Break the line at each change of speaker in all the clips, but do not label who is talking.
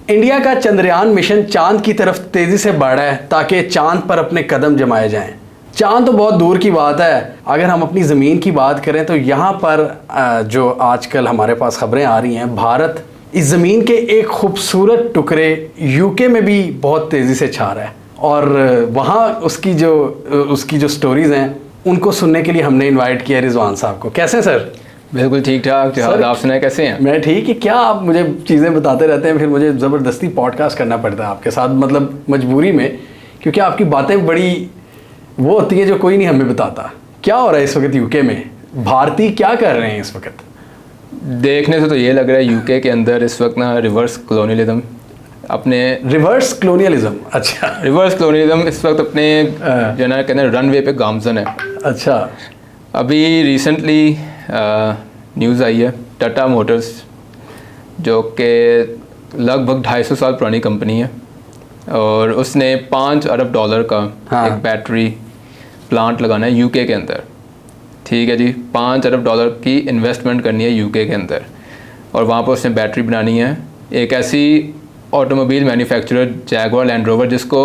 India का Chandrayaan mission चांद की तरफ तेजी से बढ़ रहा है ताकि चांद पर अपने कदम जमाए जाएं। चांद तो बहुत दूर की बात है, अगर हम अपनी ज़मीन की बात करें तो यहाँ पर जो आजकल हमारे पास खबरें आ रही हैं, भारत इस ज़मीन के एक खूबसूरत टुकड़े यूके में भी बहुत तेज़ी से छा रहा है और वहाँ उसकी जो स्टोरीज़ हैं उनको सुनने के लिए हमने इनवाइट किया रिजवान साहब को। कैसे हैं सर?
बिल्कुल ठीक ठाक। आप सुनाए कैसे हैं?
मैं ठीक है। क्या आप मुझे चीज़ें बताते रहते हैं, फिर मुझे ज़बरदस्ती पॉडकास्ट करना पड़ता है आपके साथ, मतलब मजबूरी में, क्योंकि आपकी बातें बड़ी वो होती हैं जो कोई नहीं हमें बताता। क्या हो रहा है इस वक्त यूके में? भारतीय क्या कर रहे हैं इस वक्त?
देखने से तो ये लग रहा है यूके के अंदर इस वक्त ना रिवर्स कलोनियलिज्म
अच्छा,
रिवर्स कलोनियलिज्म इस वक्त अपने जो ना कहते हैं रनवे पे गामजन है।
अच्छा,
अभी रिसेंटली न्यूज़ आई है, टाटा मोटर्स जो कि लगभग 250 साल पुरानी कंपनी है और उसने $5 अरब का एक बैटरी प्लांट लगाना है यूके के अंदर। ठीक है जी, $5 अरब की इन्वेस्टमेंट करनी है यूके के अंदर और वहाँ पर उसने बैटरी बनानी है। एक ऐसी automobile manufacturer Jaguar land rover जिसको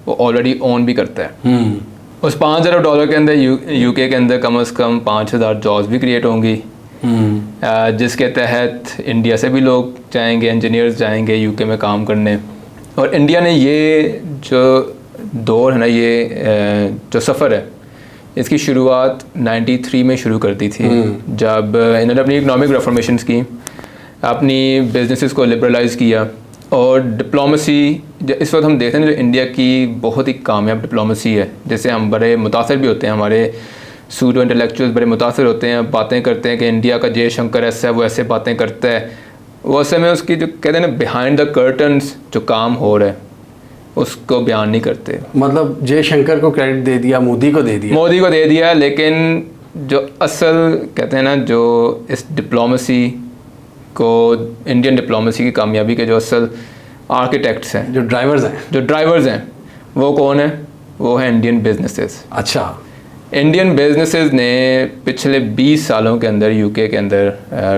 वो ऑलरेडी ओन भी करता है। उस $5 अरब के अंदर यूके के अंदर कम से कम 5,000 जॉब्स भी क्रिएट होंगी, जिसके तहत इंडिया से भी लोग जाएंगे, इंजीनियर्स जाएंगे यूके में काम करने। और इंडिया ने ये जो दौर है ना, ये जो सफ़र है, इसकी शुरुआत 93 में शुरू कर दी थी, जब इन्होंने अपनी इकनॉमिक रिफॉर्मेशंस की, अपनी बिजनेसेस को लिबरलाइज़ किया और डिप्लोमेसी। इस वक्त हम देखते हैं जो इंडिया की बहुत ही कामयाब डिप्लोमेसी है, जैसे हम बड़े मुतासर भी होते हैं, हमारे सूडो इंटेलेक्चुअल्स बड़े मुतासर होते हैं, बातें करते हैं कि इंडिया का जयशंकर ऐसा है, वो ऐसे बातें करता है। वो असल में उसकी जो कहते हैं ना बिहाइंड द कर्टन्स जो काम हो रहा है उसको बयान नहीं करते।
मतलब जयशंकर को क्रेडिट दे दिया, मोदी को दे दिया,
लेकिन जो असल कहते हैं ना जो इस डिप्लोमेसी को, इंडियन डिप्लोमेसी की कामयाबी के जो असल आर्किटेक्ट्स हैं,
जो ड्राइवर्स हैं,
वो कौन है? वो है इंडियन बिजनेसेस।
अच्छा,
इंडियन बिजनेसेस ने पिछले 20 सालों के अंदर यूके के अंदर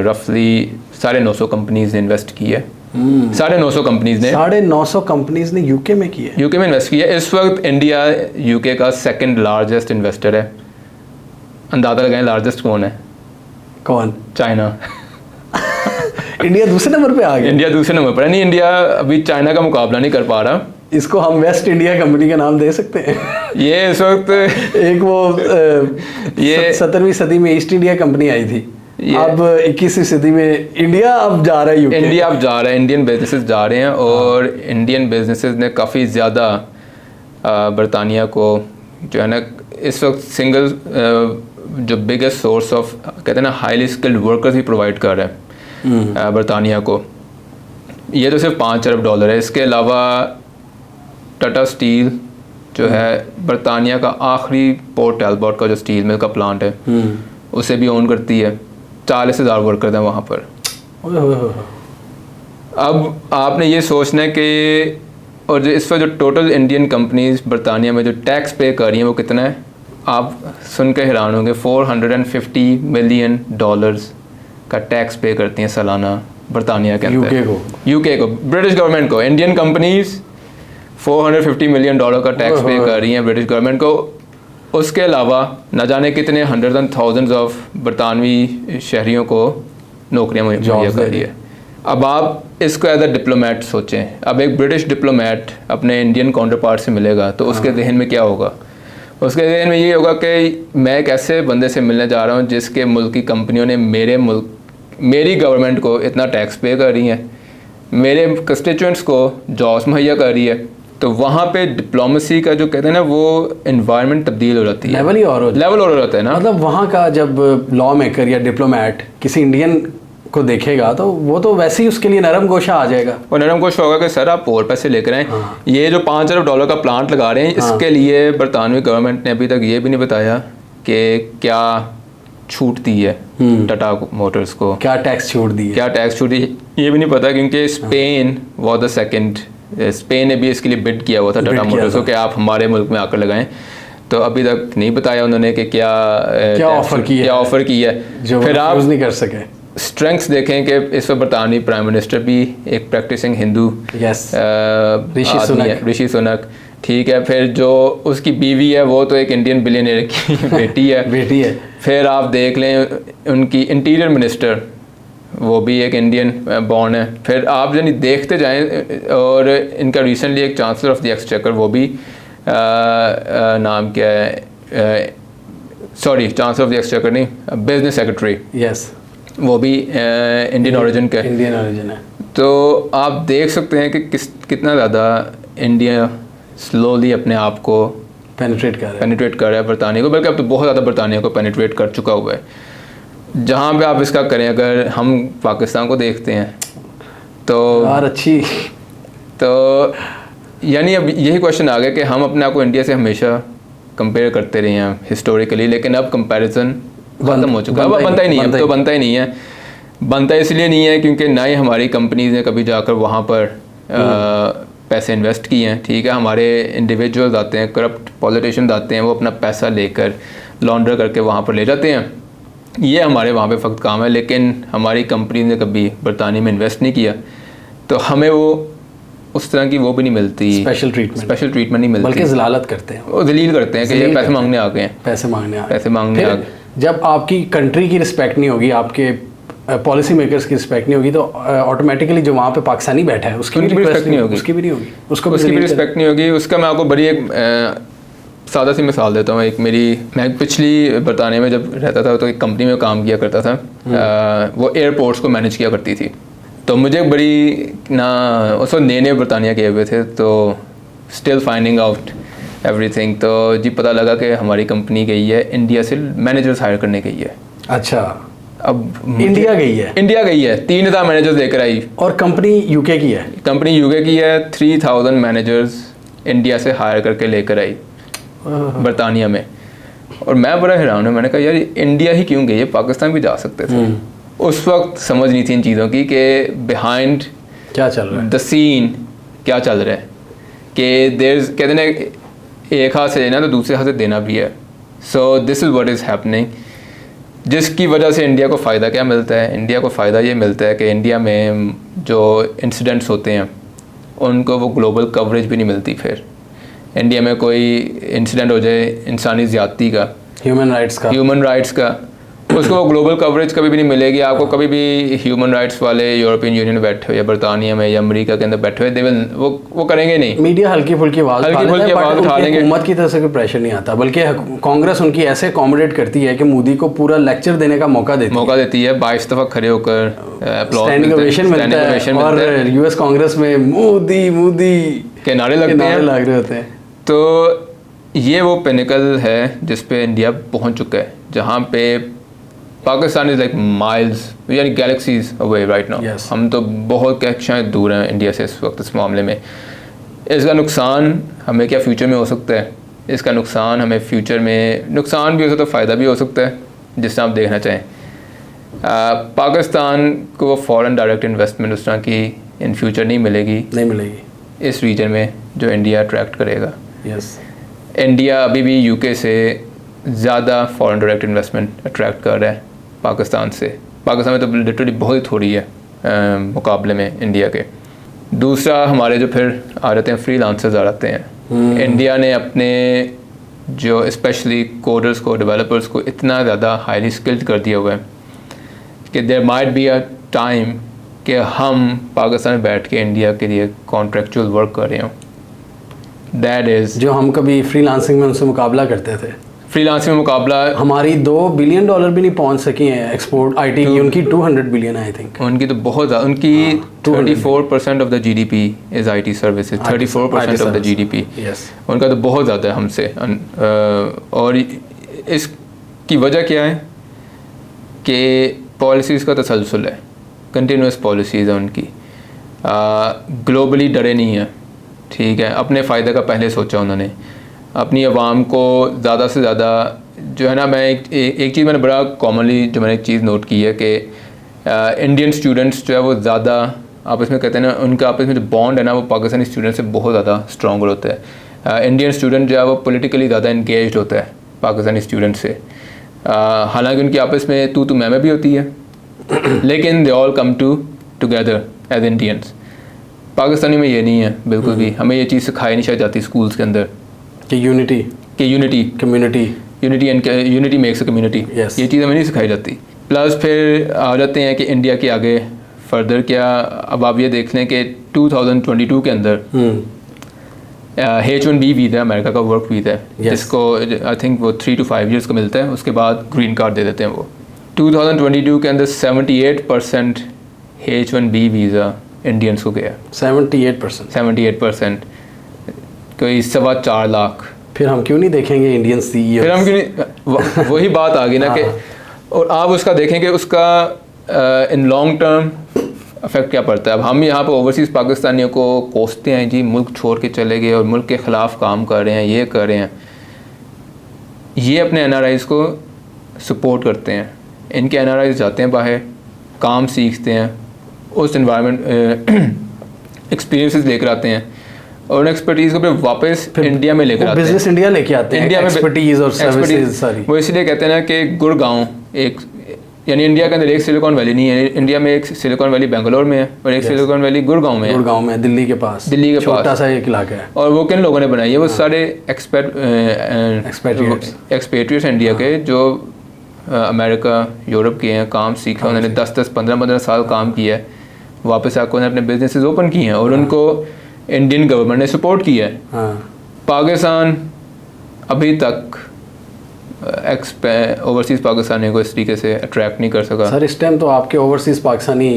रफली 950 कंपनीज ने इन्वेस्ट की है। 950 कंपनीज ने यूके में इन्वेस्ट किया। इस वक्त इंडिया यूके का सेकंड लार्जेस्ट इन्वेस्टर है। अंदाज़ा लगाएं लार्जेस्ट कौन है? चाइना।
इंडिया दूसरे नंबर पे आ गया।
इंडिया दूसरे नंबर पर है। नहीं, इंडिया अभी चाइना का मुकाबला नहीं कर पा रहा।
इसको हम वेस्ट इंडिया कंपनी का नाम दे सकते हैं।
ये इस वक्त
एक वो ये 17वीं सदी में ईस्ट इंडिया कंपनी आई थी, अब 21वीं सदी में इंडिया अब जा रहा है,
इंडियन बिजनेसेस जा रहे हैं। और इंडियन बिजनेसेस ने काफ़ी ज़्यादा बरतानिया को जो है ना इस वक्त सिंगल जो बिगेस्ट सोर्स ऑफ कहते हैं ना हाईली स्किल्ड वर्कर्स भी प्रोवाइड कर रहा है बरतानिया को। ये तो सिर्फ $5 अरब है। इसके अलावा टाटा स्टील जो है बरतानिया का आखिरी पोर्ट एल्बर्ट का जो स्टील मिल का प्लांट है उसे भी ओन करती है। 40,000 वर्कर हैं वहाँ पर। अब आपने ये सोचना है कि और जो इस पर जो टोटल इंडियन कंपनीज बरतानिया में जो टैक्स पे कर रही हैं वो कितना है? आप सुन के हैरान होंगे, $450 मिलियन का टैक्स पे करती हैं सालाना बरतानिया के अंदर। यूके को ब्रिटिश गवर्नमेंट को। इंडियन कंपनीज $450 मिलियन का टैक्स पे कर रही हैं ब्रिटिश गवर्नमेंट को। उसके अलावा न जाने कितने हंड्रेड एंड थाउजेंड्स ऑफ बरतानवी शहरियों को नौकरियां मुहैया कर रही है। अब आप इसको एज अ डिप्लोमेट सोचें। अब एक ब्रिटिश डिप्लोमेट अपने इंडियन काउंटर पार्ट से मिलेगा तो उसके जहन में क्या होगा? उसके जहन में ये होगा कि मैं एक ऐसे बंदे से मिलने जा रहा हूँ जिसके मुल्क की कंपनियों ने मेरी गवर्नमेंट को इतना टैक्स पे कर रही हैं, मेरे कंस्टिट्यूएंट्स को जॉब्स मुहैया कर रही है। तो वहाँ पे डिप्लोमेसी का जो कहते हैं ना वो एनवायरनमेंट तब्दील हो जाती है,
लेवल और होता है ना। मतलब वहाँ का जब लॉ मेकर या डिप्लोमेट किसी इंडियन को देखेगा तो वो तो वैसे ही उसके लिए नरम गोशा आ जाएगा।
और नरम गोशा होगा कि सर आप और पैसे लेकर आएँ। ये जो $5 अरब का प्लांट लगा रहे हैं इसके लिए बरतानवी गवर्नमेंट ने अभी तक ये भी नहीं बताया कि क्या छूट दी है टाटा मोटर्स को,
क्या टैक्स छूट दी
ये भी नहीं पता, क्योंकि Spain was the second. Spain ने भी इसके लिए बिड किया हुआ था टाटा मोटर्स को कि आप हमारे मुल्क में आकर लगाएं। तो अभी तक नहीं बताया उन्होंने कि क्या ऑफर की है
जो फिर आप यूज़ नहीं कर सके।
स्ट्रेंथ्स देखें कि इस वक्त बरतानी प्राइम मिनिस्टर भी एक प्रैक्टिसिंग हिंदू
यस
ऋषि
सुनक।
ऋषि सुनक, ठीक है। फिर जो उसकी बीवी है वो तो एक इंडियन बिलियनियर की बेटी है
बेटी है।
फिर आप देख लें उनकी इंटीरियर मिनिस्टर, वो भी एक इंडियन बॉर्न है। फिर आप यानी देखते जाएं, और इनका रिसेंटली एक चांसलर ऑफ द एक्सचेकर, वो भी नाम क्या है, sorry chancellor of the exchequer नहीं, बिजनेस सेक्रेटरी,
यस
वो भी इंडियन ओरिजिन का है।
इंडियन ओरिजिन है।
तो आप देख सकते हैं कि कितना ज़्यादा इंडिया स्लोली अपने आप को
पेनिट्रेट कर
रहा है बरतानिया को, बल्कि अब तो बहुत ज़्यादा बरतानिया को पेनिट्रेट कर चुका हुआ है। जहाँ पे आप इसका करें, अगर हम पाकिस्तान को देखते हैं तो
यार अच्छी,
तो यानी अब यही क्वेश्चन आ गया कि हम अपने आप को इंडिया से हमेशा कंपेयर करते रहे हैं हिस्टोरिकली, लेकिन अब कंपैरिजन ख़त्म हो चुका है, अब बनता ही नहीं है, अब तो बनता ही नहीं है। बनता इसलिए नहीं है क्योंकि ना ही हमारी कंपनीज ने कभी जाकर वहाँ पर पैसे इन्वेस्ट किए हैं, ठीक है। हमारे इंडिविजुअल्स आते हैं, करप्ट पॉलिटिशियंस आते हैं, वो अपना पैसा लेकर लॉन्ड्र करके वहाँ पर ले जाते हैं, ये हमारे वहाँ पे फ़क्त काम है। लेकिन हमारी कंपनी ने कभी बरतानिया में इन्वेस्ट नहीं किया, तो हमें वो उस तरह की वो भी नहीं मिलती,
स्पेशल ट्रीटमेंट
नहीं मिलती,
बल्कि जलालत करते हैं,
वो दलील करते हैं कि ये पैसे मांगने आ गए हैं,
पैसे मांगने आ गए। जब आपकी कंट्री की रिस्पेक्ट नहीं होगी, आपके पॉलिसी मेकर्स की रिस्पेक्ट नहीं होगी, तो ऑटोमेटिकली जो वहाँ पे पाकिस्तानी बैठा है उसकी भी रिस्पेक्ट नहीं होगी, उसकी भी
रिस्पेक्ट नहीं होगी। उसका मैं आपको बड़ी एक सादा सी मिसाल देता हूँ। मैं पिछली बरतानिया में जब रहता था तो एक कंपनी में काम किया करता था, वो एयरपोर्ट्स को मैनेज किया करती थी। तो मुझे बड़ी ना उस वक्त नए बरतानिया गए हुए थे, तो स्टिल फाइंडिंग आउट एवरीथिंग, तो जी पता लगा कि हमारी कंपनी गई है इंडिया से मैनेजर्स हायर करने गई है।
अच्छा,
अब
इंडिया गई है
3000 मैनेजर्स लेकर आई,
और कंपनी यूके की है।
3000 मैनेजर्स इंडिया से हायर करके लेकर आई बरतानिया में। और मैं बड़ा हैरान हूँ, मैंने कहा यार इंडिया ही क्यों गई है, पाकिस्तान भी जा सकते थे। उस वक्त समझ नहीं थी इन चीज़ों की कि बिहाइंड
क्या चल रहा है,
द सीन क्या चल रहा है, कि देयर कहते ना एक हाथ से लेना तो दूसरे हाथ से देना भी है। So this is what is happening, जिसकी वजह से इंडिया को फ़ायदा क्या मिलता है? इंडिया को फ़ायदा ये मिलता है कि इंडिया में जो इंसिडेंट्स होते हैं उनको वो ग्लोबल कवरेज भी नहीं मिलती। फिर इंडिया में कोई इंसिडेंट हो जाए इंसानी ज़्यादती का, ह्यूमन राइट्स का, उसको वो ग्लोबल कवरेज कभी भी नहीं मिलेगी। आपको कभी भी ह्यूमन राइट्स वाले यूरोपियन यूनियन में बैठे हो या बरतानिया में या अमेरिका के अंदर बैठे हुए, वो करेंगे नहीं।
मीडिया हल्की फुल्की आवाज़ उठा लेंगे, हुकूमत की तरफ से कोई प्रेशर नहीं आता, बल्कि कांग्रेस उनकी ऐसे अकोमोडेट करती है कि मोदी को पूरा लेक्चर देने का मौका देती है। 22 दफ़ा खड़े होकर स्टैंडिंग ओवेशन मिलता है, और यूएस कांग्रेस में मोदी के नारे लग रहे होते हैं।
तो ये वो पिनिकल है जिस पे इंडिया पहुंच चुका है, जहाँ पे पाकिस्तान इज़ लाइक माइल्स यानी गैलेक्सीज अवे राइट नाउ। हम तो बहुत कक्षाएं दूर हैं इंडिया से इस वक्त इस मामले में। इसका नुकसान हमें क्या फ्यूचर में हो सकता है? इसका नुकसान हमें फ्यूचर में नुकसान भी हो सकता है, फ़ायदा भी हो सकता है, जिस तरह आप देखना चाहें। पाकिस्तान को वो फॉरेन डायरेक्ट इन्वेस्टमेंट उस तरह की इन फ्यूचर नहीं मिलेगी इस रीजन में जो इंडिया अट्रैक्ट करेगा। इंडिया अभी भी यूके से ज़्यादा फॉरेन डायरेक्ट इन्वेस्टमेंट अट्रैक्ट कर रहा है पाकिस्तान से। पाकिस्तान में तो लिटरली बहुत ही थोड़ी है मुकाबले में इंडिया के। दूसरा, हमारे जो फिर आ जाते हैं फ्रीलांसर्स आ जाते हैं। इंडिया ने अपने जो स्पेशली कोडर्स को, डेवलपर्स को इतना ज़्यादा हाईली स्किल्ड कर दिया हुआ है कि there might be a time कि हम पाकिस्तान में बैठ के इंडिया के लिए कॉन्ट्रेक्चुअल वर्क कर रहे हों। दैट इज़
जो हम कभी फ्रीलांसिंग में उनसे मुकाबला करते थे।
फ्रीलांसिंग में मुकाबला
हमारी $2 बिलियन भी नहीं पहुंच सकी हैं एक्सपोर्ट आईटी की, उनकी 200 बिलियन है आई थिंक।
उनकी तो बहुत ज़्यादा, उनकी 34% of the GDP is IT services, 34% of the GDP. उनका तो बहुत ज़्यादा है हमसे। और इसकी वजह क्या है कि पॉलिसीज़ का तसलसल है, कंटिन्यूस पॉलिसीज़ है उनकी। ग्लोबली डरे नहीं है, ठीक है। अपने फ़ायदे का पहले सोचा उन्होंने, अपनी आवाम को ज़्यादा से ज़्यादा जो है ना। मैं एक चीज़ मैंने बड़ा कॉमनली जो मैंने एक चीज़ नोट की है कि इंडियन स्टूडेंट्स जो है वो ज़्यादा आपस में कहते हैं ना, उनका आपस में जो बॉन्ड है ना वो पाकिस्तानी स्टूडेंट से बहुत ज़्यादा स्ट्रॉन्गर होता है। इंडियन स्टूडेंट जो है वो पॉलिटिकली ज़्यादा इंगेज्ड होता है पाकिस्तानी स्टूडेंट से। हालांकि उनकी आपस में तू मैं भी होती है, लेकिन they all come together as Indians. Pakistani में ये नहीं है बिल्कुल भी, हमें ये चीज़ सिखाई नहीं जाती स्कूल्स के अंदर
कि unity community
unity makes a community,
Yes.
ये चीज़ हमें नहीं सिखाई जाती। प्लस फिर आ जाते हैं कि इंडिया के आगे फर्दर क्या, अब आप ये देख लें कि 2022 के अंदर H1B वीज़ा अमेरिका का वर्क वीज़ा है,
Yes.
जिसको आई थिंक वो 3 to 5 years का मिलता है, उसके बाद ग्रीन कार्ड दे देते हैं वो। 2022 के अंदर 78% H1B वीज़ा इंडियंस को गया,
78%।
कोई 4.25 लाख।
फिर हम क्यों नहीं देखेंगे इंडियन सीईओ?
फिर हम क्यों नहीं, वही बात आ गई ना कि, और आप उसका देखें कि उसका इन लॉन्ग टर्म इफेक्ट क्या पड़ता है। अब हम यहाँ पर ओवरसीज़ पाकिस्तानियों को कोसते हैं जी, मुल्क छोड़ के चले गए और मुल्क के ख़िलाफ़ काम कर रहे हैं, ये कर रहे हैं। ये अपने NRIs को सपोर्ट करते हैं, इनके NRIs जाते हैं बाहर, काम सीखते हैं, उस इन्वायरमेंट एक्सपीरियंसेस लेकर आते हैं और उन एक्सपर्टीज़ को फिर वापस इंडिया में लेकर आते हैं,
बिजनेस इंडिया लेके आते हैं,
इंडिया में
एक्सपर्टीज और सर्विसेज सारी।
वो इसलिए कहते हैं ना कि गुड़गांव एक, यानी इंडिया के अंदर एक सिलिकॉन वैली नहीं है, इंडिया में एक सिलिकॉन वैली बेंगलोर में है और एक सिलिकॉन वैली गुड़गांव में है।
गुड़गांव में, दिल्ली के पास छोटा सा एक इलाका है।
और वो किन लोगों ने बनाई है? वो सारे एक्सपेट्रिएट्स इंडिया के जो अमेरिका यूरोप के हैं, काम सीखा उन्होंने, 10-10 15-15 साल काम किया है, वापस आकर उन्होंने अपने बिजनेसेस ओपन किए हैं और उनको इंडियन गवर्नमेंट ने सपोर्ट किया है। पाकिस्तान अभी तक ओवरसीज़ पाकिस्तानियों को इस तरीके से अट्रैक्ट नहीं कर सका।
सर इस टाइम तो आपके ओवरसीज़ पाकिस्तानी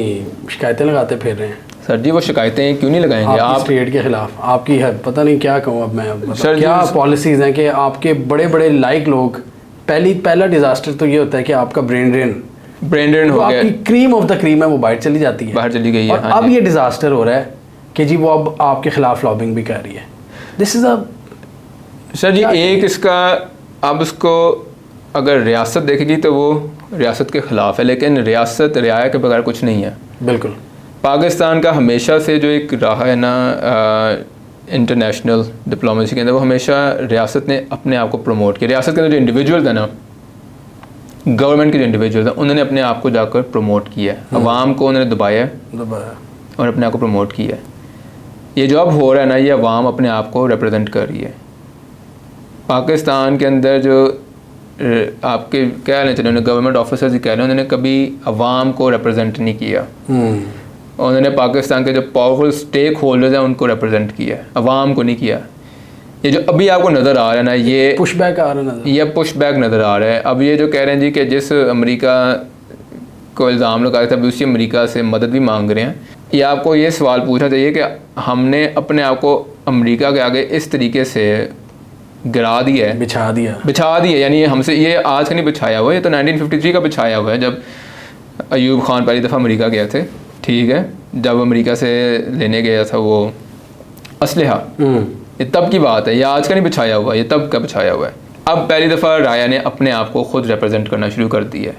शिकायतें लगाते फिर रहे हैं।
सर जी वो शिकायतें क्यों नहीं लगाएंगे आप
स्टेट के खिलाफ? आपकी है पता नहीं क्या कहूँ अब मैं,
सर
क्या पॉलिसीज़ हैं कि आपके बड़े बड़े लाइक लोग, पहला डिज़ास्टर तो ये होता है कि आपका ब्रेन ड्रेन
हो गया,
आपकी क्रीम ऑफ द क्रीम है वो बाहर चली जाती है,
बाहर चली गई है।
और अब ये डिज़ास्टर हो रहा है कि जी वो अब आपके खिलाफ लॉबिंग भी कर रही है। दिस इज़ अ
सर जी एक इसका, अब उसको अगर रियासत देखेगी तो वो रियासत के ख़िलाफ़ है, लेकिन रियासत रियाया के बगैर कुछ नहीं है।
बिल्कुल।
पाकिस्तान का हमेशा से जो एक रहा है ना इंटरनेशनल डिप्लोमेसी के अंदर, वो हमेशा रियासत ने अपने आप को प्रमोट किया। रियासत के अंदर जो इंडिविजुअल है ना, गवर्नमेंट के जो इंडिविजुअल हैं, उन्होंने अपने आप को जाकर प्रमोट किया है, अवाम को उन्होंने दबाया और अपने आप को प्रमोट किया है। ये जो अब हो रहा है ना, ये अवाम अपने आप को रिप्रेजेंट कर रही है। पाकिस्तान के अंदर जो आपके कह रहे चले, गवर्नमेंट ऑफिसर्स ही कह रहे हैं, उन्होंने कभी अवाम को रिप्रेजेंट नहीं किया। उन्होंने पाकिस्तान के जो पावरफुल स्टेक होल्डर्स हैं उनको रिप्रेजेंट किया, अवाम को नहीं किया। ये जो अभी आपको नज़र आ रहा है ना, ये
पुशबैक आ रहा है,
ये पुशबैक नज़र आ रहा है। अब ये जो कह रहे हैं जी कि जिस अमेरिका को इल्ज़ाम लगाया था, अभी उसी अमेरिका से मदद भी मांग रहे हैं। ये आपको ये सवाल पूछना चाहिए कि हमने अपने आप को अमेरिका के आगे इस तरीके से गिरा दिया है, बिछा दिया, यानी हमसे ये आज का नहीं बिछाया हुआ, ये तो 1953 का बिछाया हुआ है, जब अयूब खान पहली दफ़ा अमेरिका गए थे, ठीक है, जब अमेरिका से लेने गया था वो असलहा, ये तब की बात है, ये आज का नहीं बिछाया हुआ, ये तब का बिछाया हुआ है। अब पहली दफ़ा राया ने अपने आप को ख़ुद रिप्रेजेंट करना शुरू कर दिया है।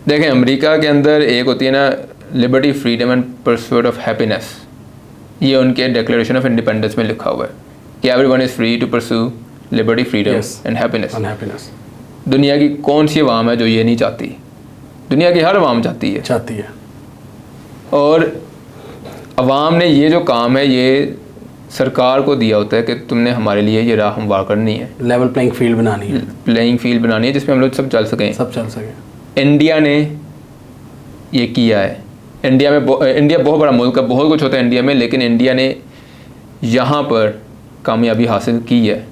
देखें अमेरिका के अंदर एक होती है ना liberty, freedom and pursuit of happiness, ये उनके डिक्लेरेशन ऑफ इंडिपेंडेंस में लिखा हुआ है कि everyone is free to pursue liberty, freedom and happiness. दुनिया की कौन सी अवाम है जो ये नहीं चाहती? दुनिया की हर अवाम चाहती है। और अवाम ने ये जो काम है ये सरकार को दिया होता है कि तुमने हमारे लिए ये राह हमवार करनी है,
लेवल प्लेइंग फील्ड बनानी है
जिसमें हम लोग सब चल सकें। इंडिया ने ये किया है। इंडिया बहुत बड़ा मुल्क है, बहुत कुछ होता है इंडिया में, लेकिन इंडिया ने यहाँ पर कामयाबी हासिल की है।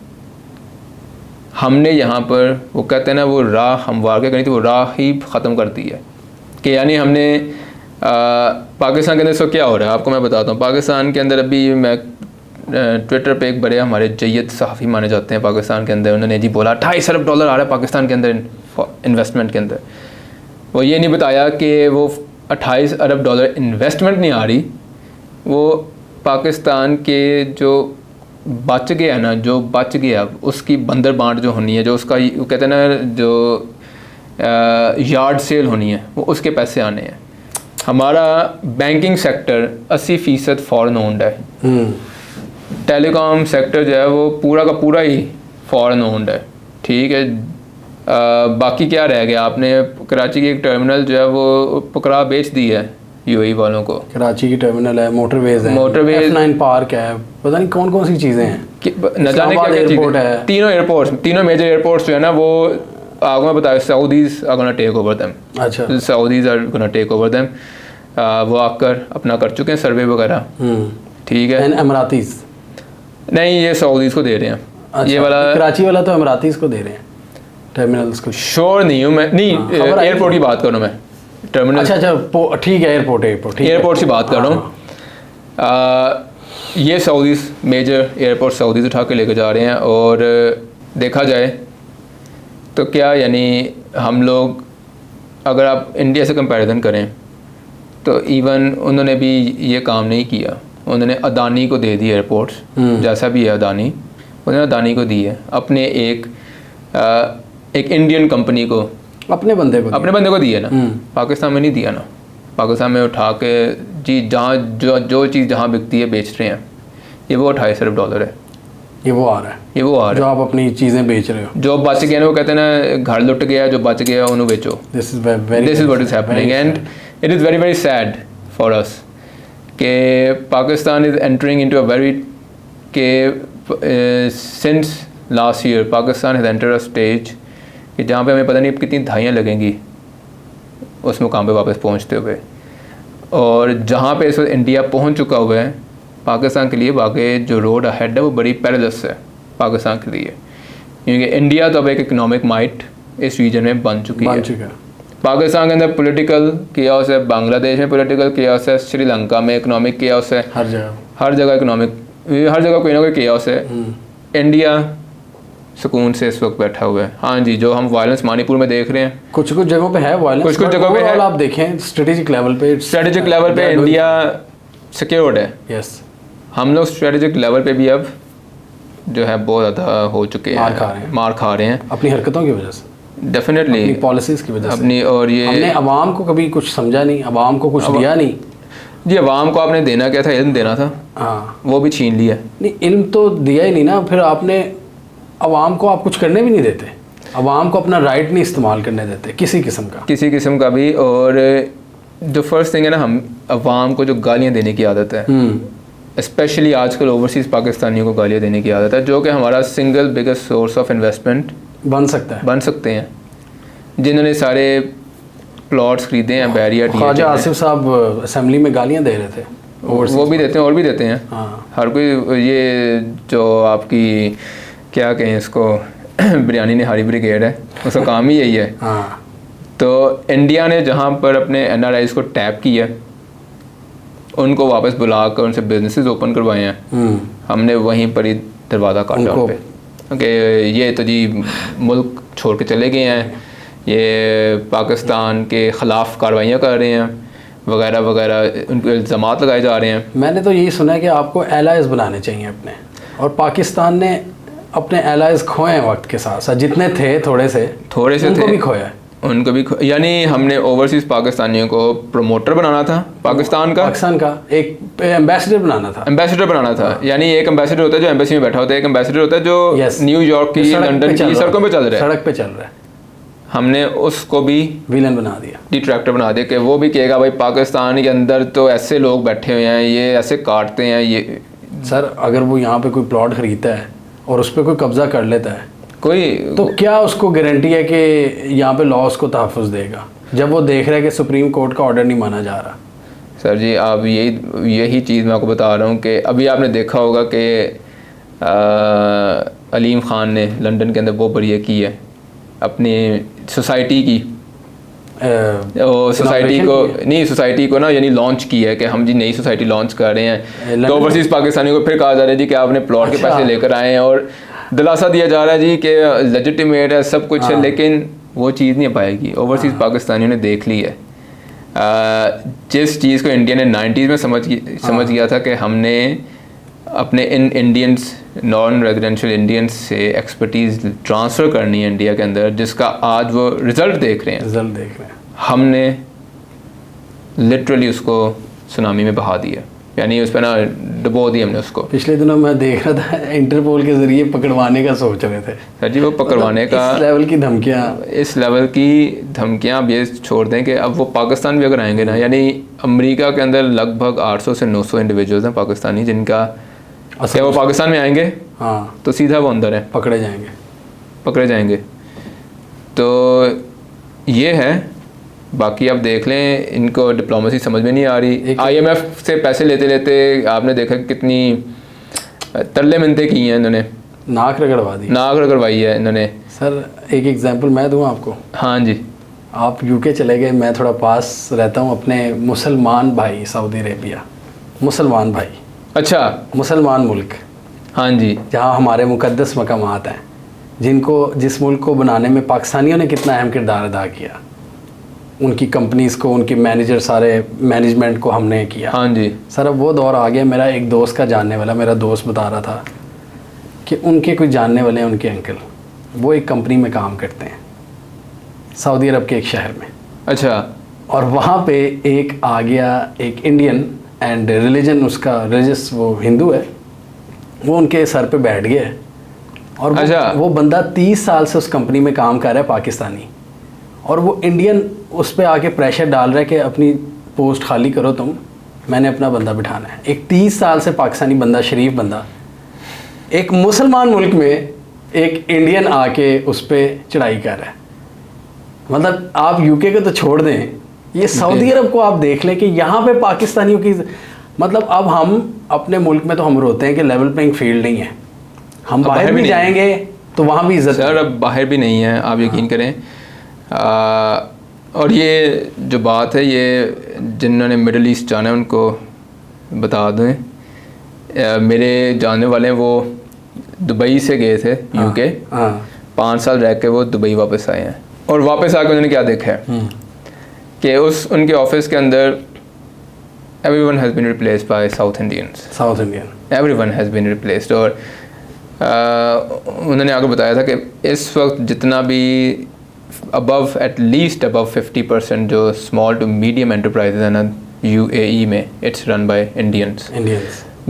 हमने यहाँ पर वो कहते हैं ना, वो राह हमवार के करनी थी, वो राह ही ख़त्म कर दी है कि यानी हमने पाकिस्तान के अंदर इसको क्या हो रहा है आपको मैं बताता हूँ। पाकिस्तान के अंदर अभी मैं ट्विटर पे एक बड़े हमारे जय्यद सहाफ़ी माने जाते हैं पाकिस्तान के अंदर, उन्होंने जी बोला $28 अरब आ रहा है पाकिस्तान के अंदर इन्वेस्टमेंट के अंदर। वो ये नहीं बताया कि वो $28 अरब इन्वेस्टमेंट नहीं आ रही, वो पाकिस्तान के जो बच गया ना, जो बच गया उसकी बंदर बांट जो होनी है, जो उसका वो कहते हैं ना जो यार्ड सेल होनी है, वो उसके पैसे आने हैं। हमारा बैंकिंग सेक्टर 80% फॉरेन ओन्ड है, टेलीकॉम सेक्टर जो है वो पूरा का पूरा ही फॉरेन ओन्ड है, ठीक है। बाकी क्या रह गया, आपने कराची की एक टर्मिनल जो है वो पकड़ा बेच दी है यूएई वालों को।
कराची की टर्मिनल है, मोटरवेज है,
मोटरवेज,
F9 पार्क है, पता नहीं कौन कौन सी चीज़ें हैं,
न जाने क्या
एयरपोर्ट है।
तीनों एयरपोर्ट्स, तीनों मेजर एयरपोर्ट्स जो है ना वो आगे मैं बताया Saudis are gonna take over them.
अच्छा,
Saudis are gonna take over them. वो आकर अपना कर चुके हैं सर्वे वगैरह, ठीक है।
एंड अमरातीज
नहीं, ये सऊदीज को दे रहे हैं।
अच्छा,
ये वाला
कराची वाला तो अमरातीज को दे रहे हैं टर्मिनल्स को।
श्योर नहीं हूँ मैं, नहीं
खबर आई
एयरपोर्ट की बात कर रहा हूँ मैं, टर्मिनल
अच्छा ठीक है, एयरपोर्ट ठीक है,
एयरपोर्ट की बात कर रहा हूँ। ये सऊदीज मेजर एयरपोर्ट सऊदीज उठा के लेकर जा रहे हैं। और देखा जाए तो क्या यानी हम लोग अगर आप इंडिया से कंपैरिजन करें तो इवन उन्होंने भी ये काम नहीं किया। उन्होंने अदानी को दे दी एयरपोर्ट्स, जैसा भी है अदानी, उन्होंने अदानी को दी है, अपने एक इंडियन कंपनी को,
अपने बंदे को
दिया ना। पाकिस्तान में नहीं दिया ना। पाकिस्तान में उठा के जी जहाँ जो चीज़ जहाँ बिकती है बेच रहे हैं। ये वो $28 है,
ये वो आ रहा है,
ये वो आ
जो
रहा है।
आप अपनी चीज़ें बेच रहे हो।
जो बच गया ना, वो कहते हैं ना घर लुट गया, जो बच गया उन्हें बेचो।
This is
what is happening and it is very very sad for us कि Pakistan is entering into a very के since last year Pakistan has entered a stage कि जहाँ पे हमें पता नहीं कितनी दहाइयाँ लगेंगी उस मुकाम पे वापस पहुँचते हुए। और जहाँ पे इस वक्त इंडिया पहुँच चुका हुआ है, पाकिस्तान के लिए वाकई जो रोड अहेड है वो बड़ी पेरिलस है पाकिस्तान के लिए, क्योंकि इंडिया तो अब एक इकोनॉमिक माइट इस रीजन में बन चुका है। पाकिस्तान के अंदर पॉलिटिकल कियास है, बांग्लादेश में पॉलिटिकल कियास है, श्रीलंका में इकोनॉमिक कियास है, हर जगह इकोनॉमिक, हर जगह कोई ना कोई कियास है। इंडिया सुकून से इस वक्त बैठा हुआ है। हाँ जी, जो हम वायलेंस मणिपुर में देख रहे हैं,
कुछ जगहों पे है वायलेंस,
कुछ जगहों पे है।
आप देखें स्ट्रेटेजिक लेवल पे
इंडिया सिक्योर्ड है।
यस,
हम लोग स्ट्रेटेजिक लेवल पे भी अब जो है बहुत ज़्यादा हो चुके हैं, मार खा रहे हैं
अपनी हरकतों की वजह से,
डेफिनेटली
अपनी पॉलिसीज़ की वजह से
अपनी। और ये
हमने अवाम को कभी कुछ समझा नहीं, अवाम को कुछ दिया नहीं
जी। अवाम को आपने देना क्या था, इल्म देना था।
हाँ,
वो भी छीन लिया।
नहीं, इल्म तो दिया ही नहीं ना। फिर आपने अवाम को आप कुछ करने भी नहीं देते, अवाम को अपना राइट नहीं इस्तेमाल करने देते किसी किस्म का
भी। और जो फर्स्ट थिंग है ना, हम अवाम को जो गालियाँ देने की आदत है, स्पेशली आजकल ओवरसीज़ पाकिस्तानियों को गालियाँ देने की आदत है, जो कि हमारा single biggest source of investment बन सकते हैं। जिन्होंने सारे प्लॉट्स खरीदे हैं, बैरियर
ख्वाजा आसिफ साहब असेंबली में गालियाँ दे रहे थे,
वो भी देते हैं और भी देते हैं।
हाँ।
हर कोई, ये जो आपकी क्या कहें इसको बिरयानी निहारी ब्रिगेड है, उसका काम ही यही है।
हाँ।
तो इंडिया ने जहाँ पर अपने NRIs को टैप किया, उनको वापस बुलाकर उनसे बिजनेसेस ओपन करवाए हैं। हमने वहीं पर ही दरवाज़ा काटा उन पे कि ये तो जी मुल्क छोड़ के चले गए हैं, ये पाकिस्तान के ख़िलाफ़ कार्रवाइयाँ कर रहे हैं वगैरह वगैरह, उन पर इल्ज़ामात लगाए जा रहे हैं।
मैंने तो यही सुना है कि आपको एलाइज बनाने चाहिए अपने, और पाकिस्तान ने अपने एलाइज खोए हैं वक्त के साथ साथ, जितने थे थोड़े से उनको भी खोया है।
उनको भी यानी हमने ओवरसीज़ पाकिस्तानियों को प्रमोटर बनाना था, पाकिस्तान का एक एम्बेसडर बनाना था। यानी एक एम्बेसडर होता है जो एम्बेसी में बैठा होता है, एक एम्बेसडर होता है जो न्यूयॉर्क की, लंदन की सड़कों पे सड़क पे चल रहा है। हमने उसको भी
विलन बना दिया,
डिट्रैक्टर बना दिया कि वो भी कहेगा भाई पाकिस्तान के अंदर तो ऐसे लोग बैठे हुए हैं, ये ऐसे काटते हैं। ये
सर, अगर वो यहाँ पे कोई प्लॉट खरीदता है और उस पर कोई कब्जा कर लेता है
कोई,
तो क्या उसको गारंटी है कि यहाँ पे लॉ उसको तहफ़्फ़ुज़ देगा, जब वो देख रहा है कि सुप्रीम कोर्ट का ऑर्डर नहीं माना जा रहा?
सर जी, आप यही चीज़ मैं आपको बता रहा हूँ कि अभी आपने देखा होगा कि अलीम ख़ान ने लंदन के अंदर वो बरिया की है अपनी सोसाइटी की, सोसाइटी को ना यानी लॉन्च की है कि हम जी नई सोसाइटी लॉन्च कर रहे हैं। तो ओवरसीज़ पाकिस्तानियों को फिर कहा जा रहा है जी कि आपने प्लॉट के पैसे लेकर आए हैं, और दिलासा दिया जा रहा है जी कि लेजिटिमेट है सब कुछ है, लेकिन वो चीज़ नहीं पाएगी। ओवरसीज़ पाकिस्तानियों ने देख ली है। जिस चीज़ को इंडिया ने 90s में समझ गया था कि हमने अपने इन इंडियंस, नॉन रेजिडेंशियल इंडियंस से एक्सपर्टीज़ ट्रांसफ़र करनी है इंडिया के अंदर, जिसका आज वो रिज़ल्ट देख रहे हैं। हमने लिटरली उसको सुनामी में बहा दिया। यानी उस पर ना डुबो दी हमने उसको।
पिछले दिनों मैं देख रहा था इंटरपोल के ज़रिए पकड़वाने का सोच रहे थे।
सर जी वो पकड़वाने का
इस लेवल की धमकियाँ,
इस लेवल की धमकियाँ अब ये छोड़ दें कि अब वो पाकिस्तान भी अगर आएंगे ना, यानी अमेरिका के अंदर लगभग 800 से 900 इंडिविजुअल्स हैं पाकिस्तानी जिनका क्या वो पाकिस्तान में आएंगे
हाँ
तो सीधा वो अंदर है, पकड़े जाएंगे। तो ये है, बाकी आप देख लें इनको डिप्लोमेसी समझ में नहीं आ रही। IMF से पैसे लेते लेते आपने देखा कितनी तरले मिन्नतें की हैं इन्होंने,
नाक
रगड़वाई है इन्होंने।
सर एक एग्जांपल मैं दूं आपको।
हाँ जी।
आप UK चले गए, मैं थोड़ा पास रहता हूं, अपने मुसलमान भाई सऊदी अरेबिया, मुसलमान भाई,
अच्छा
मुसलमान मुल्क,
हाँ जी,
जहां हमारे मुकद्दस मकामात हैं, जिस मुल्क को बनाने में पाकिस्तानियों ने कितना अहम किरदार अदा किया, उनकी कंपनीज़ को, उनके मैनेजर, सारे मैनेजमेंट को हमने किया।
हाँ जी
सर अब वो दौर आ गया। मेरा एक दोस्त का जानने वाला, मेरा दोस्त बता रहा था कि उनके कुछ जानने वाले हैं, उनके अंकल, वो एक कंपनी में काम करते हैं सऊदी अरब के एक शहर में।
अच्छा।
और वहाँ पे एक आ गया एक इंडियन एंड रिलीजन, उसका रिलीजियस वो हिंदू है, वो उनके सर पे बैठ गया है। और वो बंदा 30 साल से उस कंपनी में काम कर रहा है, पाकिस्तानी, और वो इंडियन उस पर आके प्रेशर डाल रहा है कि अपनी पोस्ट खाली करो तुम, मैंने अपना बंदा बिठाना है। एक 30 साल से पाकिस्तानी बंदा, शरीफ बंदा, एक मुसलमान मुल्क में एक इंडियन आके उस पर चढ़ाई कर रहा है। मतलब आप UK को तो छोड़ दें, ये सऊदी अरब को आप देख लें कि यहाँ पे पाकिस्तानियों की, मतलब अब हम अपने मुल्क में तो हम रोते हैं कि लेवल प्लेइंग फील्ड नहीं है, हम बाहर भी जाएंगे तो वहाँ भी इज्जत।
सर अब बाहर भी नहीं है, आप यकीन करें। और ये जो बात है, ये जिन्होंने मिडल ईस्ट जाना है उनको बता दें, मेरे जानने वाले वो दुबई से गए थे UK, 5 साल रह के वो दुबई वापस आए हैं। और वापस आके उन्होंने क्या देखा है कि उनके ऑफिस के अंदर everyone has been replaced by South Indians, everyone has been replaced। और उन्होंने आगे बताया था कि इस वक्त जितना भी एटलीस्ट अबव 50% जो स्मॉल टू मीडियम एंटरप्राइजेज है ना UAE में, it's run by Indians.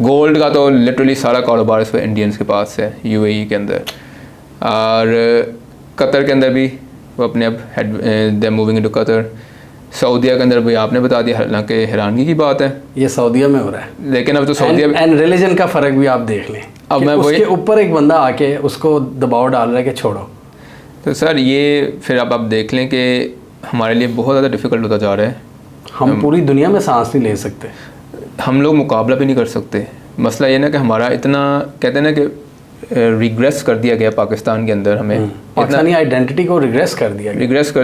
Gold का तो लिटरली सारा कारोबार इस इंडियंस के पास है UAE के अंदर। और कतर के अंदर भी वो अपने अब दे मूविंग इनटू कतर। सऊदीया के अंदर भी आपने बता दिया, हालांकि हैरानगी की बात है ये सऊदीया में हो रहा है, लेकिन अब तो सऊदीया एंड रिलीजन का फ़र्क भी आप देख लें। अब मैं उसके ऊपर एक बंदा आके उसको दबाव डाल रहा है कि छोड़ो। तो सर ये फिर अब आप देख लें कि हमारे लिए बहुत ज़्यादा डिफ़िकल्ट होता जा रहा है। हम पूरी दुनिया में सांस नहीं ले सकते, हम लोग मुकाबला भी नहीं कर सकते। मसला ये ना कि हमारा इतना, कहते हैं ना कि रिग्रेस कर दिया गया पाकिस्तान के अंदर, हमें पाकिस्तानी आइडेंटिटी को रिग्रेस कर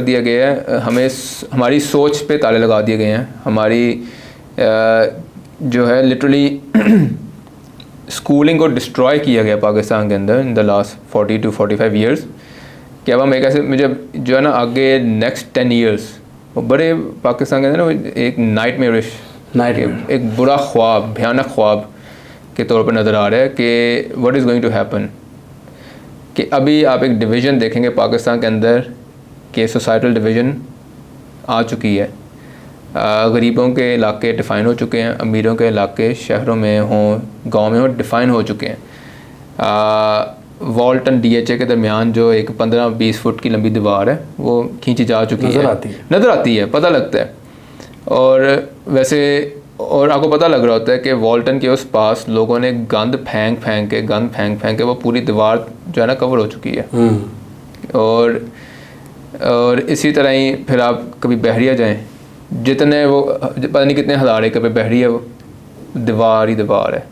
दिया गया है। हमें हमारी सोच पे ताले लगा दिए गए हैं। हमारी जो है लिटरली स्कूलिंग को डिस्ट्रॉय किया गया पाकिस्तान के अंदर in the last 40 to 45 years. कि अब हम एक ऐसे, मुझे जो है ना आगे नेक्स्ट 10 ईयर्स वो बड़े पाकिस्तान के अंदर ना एक नाइटमेरिश, एक बुरा ख्वाब, भयानक ख्वाब के तौर पर नज़र आ रहा है कि what is going to happen. कि अभी आप एक डिवीज़न देखेंगे पाकिस्तान के अंदर कि सोसाइटल डिवीज़न आ चुकी है। गरीबों के इलाके डिफ़ाइन हो चुके हैं, अमीरों के इलाके शहरों में हों, गांव में हों, डिफ़ाइन हो चुके हैं। वॉल्टन DHA के दरमियान जो एक 15-20 फुट की लंबी दीवार है वो खींची जा चुकी है, नज़र आती है, पता लगता है। और वैसे और आपको पता लग रहा होता है कि वॉल्टन के उस पास लोगों ने गंद फेंक के वो पूरी दीवार जो है ना कवर हो चुकी है। और इसी तरह ही फिर आप कभी बहरिया जाएं, जितने वो पता नहीं कितने हज़ार एकड़ पे बहरिया, वो दीवार ही दीवार है।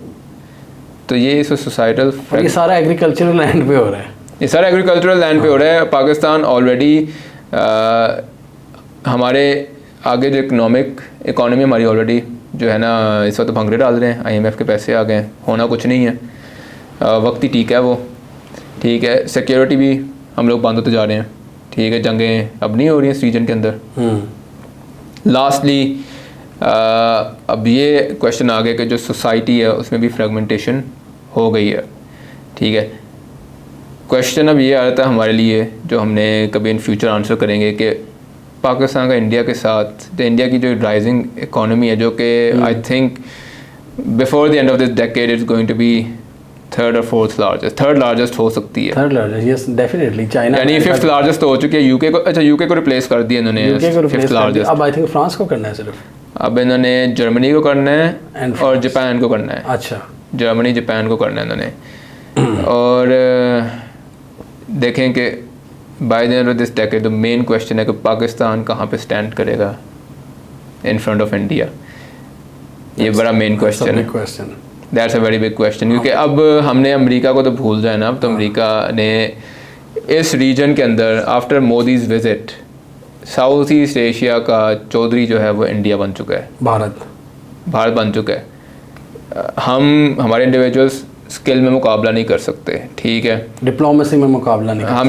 तो ये सोसाइटल, ये सारा एग्रीकल्चरल लैंड पे हो रहा है, ये सारा एग्रीकल्चरल लैंड पे हो रहा है। पाकिस्तान ऑलरेडी हमारे आगे जो इकोनॉमी हमारी ऑलरेडी जो है ना इस वक्त भंगड़े डाल रहे हैं, IMF के पैसे आ गए, होना कुछ नहीं है, वक्त ही ठीक है वो, ठीक है। सिक्योरिटी भी हम लोग बंद होते जा रहे हैं, ठीक है, जंगें अब नहीं हो रही हैं इस रीजन के अंदर। लास्टली अब ये क्वेश्चन आ गया कि जो सोसाइटी है उसमें भी फ्रेगमेंटेशन हो गई है, ठीक है। क्वेश्चन अब ये आ रहा था हमारे लिए, जो हमने कभी इन फ्यूचर आंसर करेंगे, कि पाकिस्तान का इंडिया के साथ, तो इंडिया की जो राइजिंग इकोनॉमी है, जो कि I think before the end of this decade it's going to be third और फोर्थ लार्जेस्ट, थर्ड लार्जेस्ट हो सकती है।
Third largest, yes definitely. China
यानी फिफ्थ लार्जेस्ट तो हो चुकी है यूके को। अच्छा, यूके को रिप्लेस कर दिया इन्होंने
यूके को
फिफ्थ लार्जेस्ट।
अब आई थिंक फ्रांस को करना है सिर्फ।
अब इन्होंने जर्मनी को करना है
And
और जापान को करना है।
अच्छा,
जर्मनी जापान को करना है इन्होंने। और देखें कि by the end of this decade the main question है कि पाकिस्तान कहाँ पे स्टैंड करेगा इन फ्रंट ऑफ इंडिया। ये बड़ा मेन क्वेश्चन है।
Question,
that's a very big question, क्योंकि अब हमने अमेरिका को तो भूल जाए ना। अब तो अमेरिका ने इस रीजन के अंदर after Modi's visit south east Asia का चौधरी जो है वो इंडिया बन चुका है, भारत बन चुका है। हम हमारे इंडिविजुअल्स स्किल में मुकाबला नहीं कर सकते, ठीक है,
डिप्लोमेसी में मुकाबला नहीं।
हम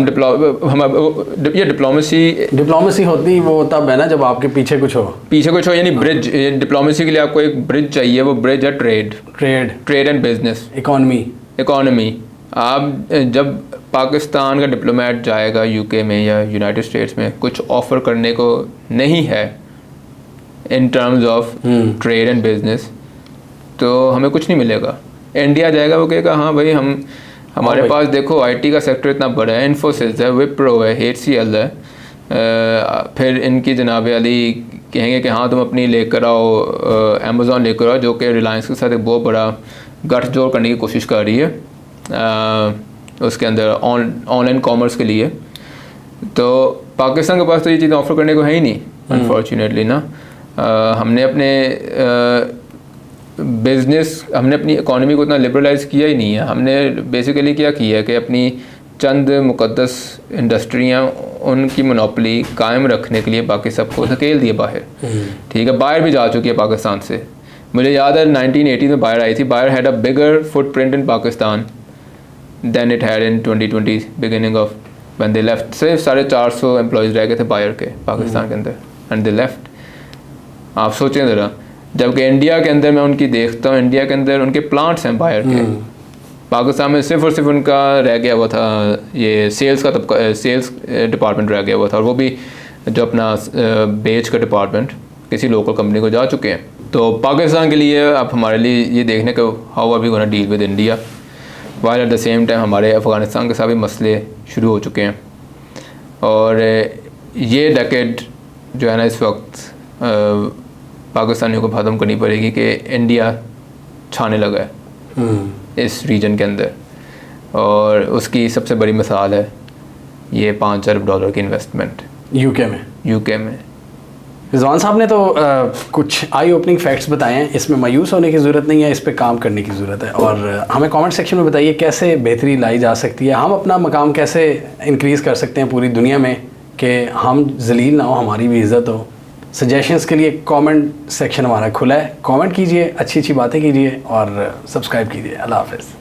ये डिप्लोमेसी
होती वो तब है ना जब आपके पीछे कुछ हो, यानी
ब्रिज। डिप्लोमेसी के लिए आपको एक ब्रिज चाहिए, वो ब्रिज है ट्रेड एंड बिजनेस, इकोनॉमी। आप जब पाकिस्तान का डिप्लोमेट जाएगा यूके में या यूनाइटेड स्टेट्स में, कुछ ऑफर करने को नहीं है in terms of trade and business, तो हमें कुछ नहीं मिलेगा। इंडिया जाएगा, वो कहेगा हाँ भाई हमारे पास देखो आईटी का सेक्टर इतना बड़ा है, इन्फोसिस है, विप्रो है, HCL है। फिर इनकी जनाब अली कहेंगे कि हाँ तुम अपनी लेकर आओ, अमेज़ॉन लेकर आओ, जो कि रिलायंस के साथ एक बहुत बड़ा गठजोड़ करने की कोशिश कर रही है उसके अंदर ऑनलाइन कॉमर्स के लिए। तो पाकिस्तान के पास तो ये चीज़ ऑफर करने को है ही नहीं अनफॉर्चुनेटली ना। हमने अपने बिज़नेस, हमने अपनी इकॉनमी को इतना लिबरलाइज किया ही नहीं है। हमने बेसिकली क्या किया है कि अपनी चंद मुकद्दस इंडस्ट्रियाँ, उनकी मोनोपोली कायम रखने के लिए बाकी सबको धकेल दिया बाहर, ठीक है। बाहर भी जा चुकी है पाकिस्तान से। मुझे याद है 1980 में बाहर आई थी। बाहर had a bigger footprint in Pakistan than it had in 2020 beginning of when they left. सिर्फ 450 एम्प्लॉयज़ रह गए थे बाहर के पाकिस्तान के अंदर, एंड दे लेफ्ट। आप सोचें ज़रा, जबकि इंडिया के अंदर मैं उनकी देखता हूँ, इंडिया के अंदर उनके प्लांट्स हैं बाहर के। पाकिस्तान में सिर्फ और सिर्फ उनका रह गया हुआ था ये सेल्स का सेल्स डिपार्टमेंट रह गया हुआ था, और वो भी जो अपना बेच का डिपार्टमेंट किसी लोकल कंपनी को जा चुके हैं। तो पाकिस्तान के लिए अब हमारे लिए ये देखने को how are we gonna deal with India, while at the same time हमारे अफ़गानिस्तान के साथ भी मसले शुरू हो चुके हैं। और ये डेकेड जो है ना इस वक्त पाकिस्तानियों को ख़त्म करनी पड़ेगी कि इंडिया छाने लगा है इस रीजन के अंदर, और उसकी सबसे बड़ी मिसाल है ये $5 अरब की इन्वेस्टमेंट यूके में।
रिजवान साहब ने तो कुछ आई ओपनिंग फैक्ट्स बताए हैं, इसमें मायूस होने की ज़रूरत नहीं है, इस पे काम करने की ज़रूरत है। और हमें कमेंट सेक्शन में बताइए कैसे बेहतरी लाई जा सकती है, हम अपना मकाम कैसे इंक्रीज़ कर सकते हैं पूरी दुनिया में कि हम जलील ना हो, हमारी भी इज़्ज़त हो। सजेशंस के लिए कमेंट सेक्शन हमारा खुला है, कमेंट कीजिए, अच्छी अच्छी बातें कीजिए और सब्सक्राइब कीजिए। अल्लाह हाफ़िज़।